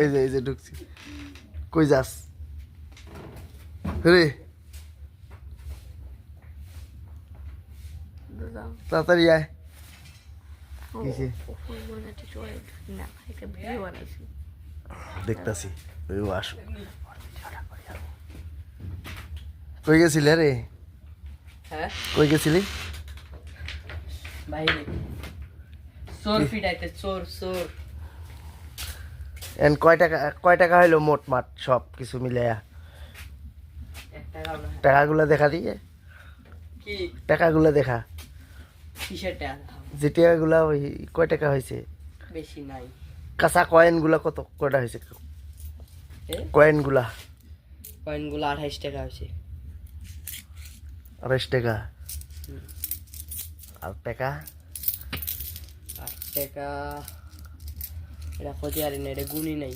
এই যে ঢুকছি। কই যাস রে? তাড়াতাড়ি আয়। কিসে দেখতাছি, ও আসো। কই গেছিলে রে? হ্যাঁ কই গেছিলি? বাইরে চোর পিটাইতে, চোর চোর। এন কয় টাকা হইলো মোট মাট সব কিছু মিলাইয়া? 1 টাকাও না। টাকাগুলো দেখা দিয়ে, কি টাকাগুলো দেখা, কিসের টাকা? যে টাকাগুলা ওই কয় টাকা হয়েছে? বেশি নাই। কাঁচা কয়েন গুলা কয়টা হয়েছে? কয়েন গুলা কয়েন গুলো 28 টাকা হয়েছে। 28 টাকা। আর টাকা? 8 টাকা এটা ক্ষতি আর না, এটা গুণই নাই।